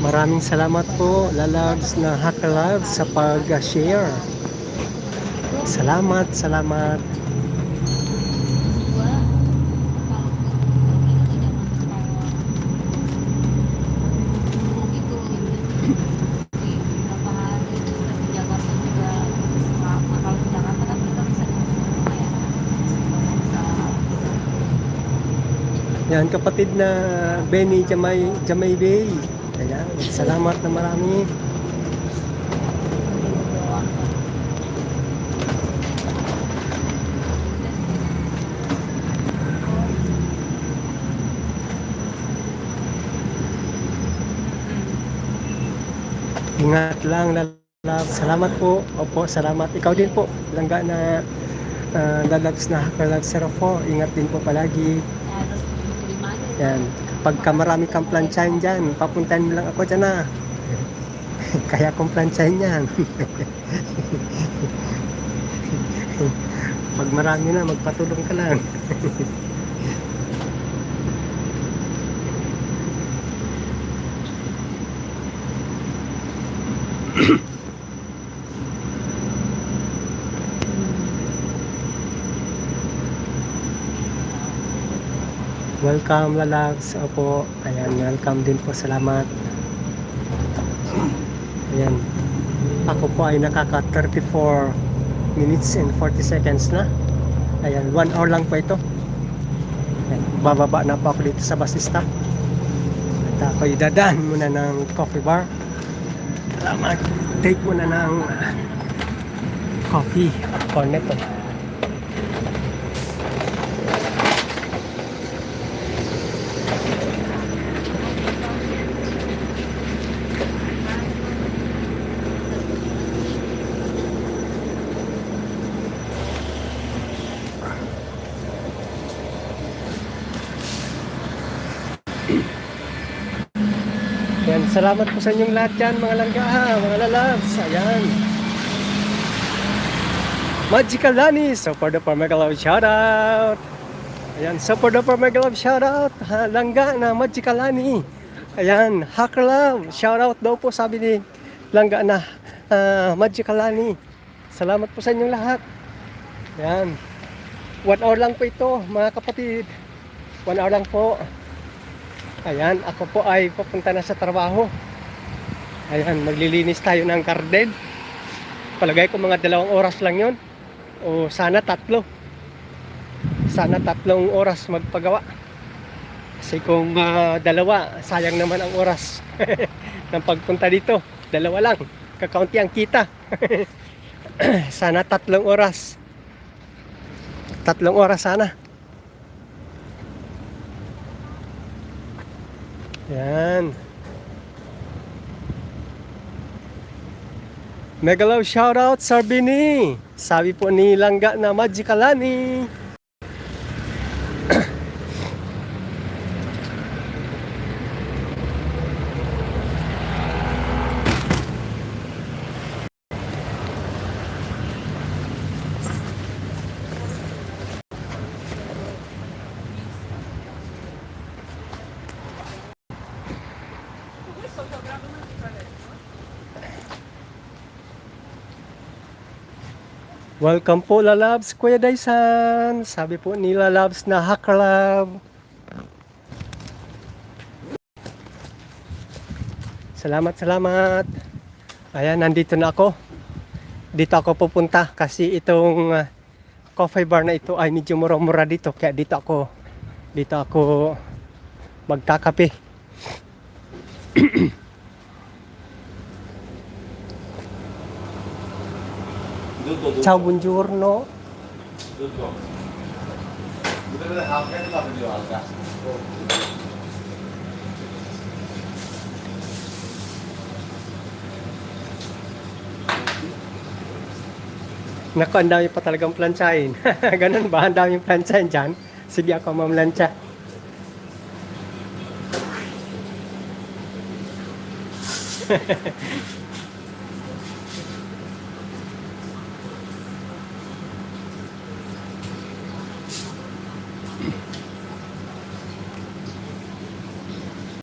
Maraming salamat po, lalabs na Hakalabs sa pag-share. Salamat, salamat. Yan, kapatid na Benny Jamay Bay. Ayan, salamat na marami. Ingat lang, lalabs. Salamat po. Opo, salamat. Ikaw din po, langga na lalabs na Hakalabs 04. Ingat din po palagi. Yan. Pagka marami kang plansyahin dyan, papuntahan mo lang ako dyan na. Kaya kong plansyahin yan. Pag marami na, magpatulong ka lang. Welcome, lalabs. Opo, ayan, welcome din po. Salamat. Ayan. Ako po ay nakaka 34 minutes and 40 seconds na. Ayan, 1 hour lang po ito. Ayan, bababa na po ako dito sa bus stop. At ako idadaan muna ng coffee bar. Salamat. Take muna ng coffee at cornet. Yan, salamat po sa inyong lahat dyan, mga langga, mga lalabs. Ayan. Magical Lani, support the Mega Love shoutout. Ayan, support the Mega Love shoutout. Langga na Magical Lani. Ayan, Hacker Love, shoutout daw po sabi ni langga na Magical Lani. Salamat po sa inyong lahat. Ayan. 1 hour lang po ito, mga kapatid. 1 hour lang po. Ayan, ako po ay pupunta na sa trabaho. Ayan, maglilinis tayo ng garden. Palagay ko mga 2 oras lang yon. O sana 3. Sana 3 oras magpagawa. Kasi kung 2, sayang naman ang oras ng pagpunta dito. 2 lang, kakaunti ang kita. Sana 3 oras. 3 oras sana. Yan. Mega love shoutout Sarbini. Sabi po ni langga na Magical Lani. Welcome po lalabs, Kuya Daisan. Sabi po ni lalabs na Hakalab. Salamat, salamat. Ayan, nandito na ako. Dito ako pupunta kasi itong coffee bar na ito ay medyo mura-mura dito. Kaya dito ako magkakape. Ciao, buongiorno. Naku, ang dami pa talagang plantsahin. Ganun ba? Ang daming plantsahin dyan. Sige ako mamlansya.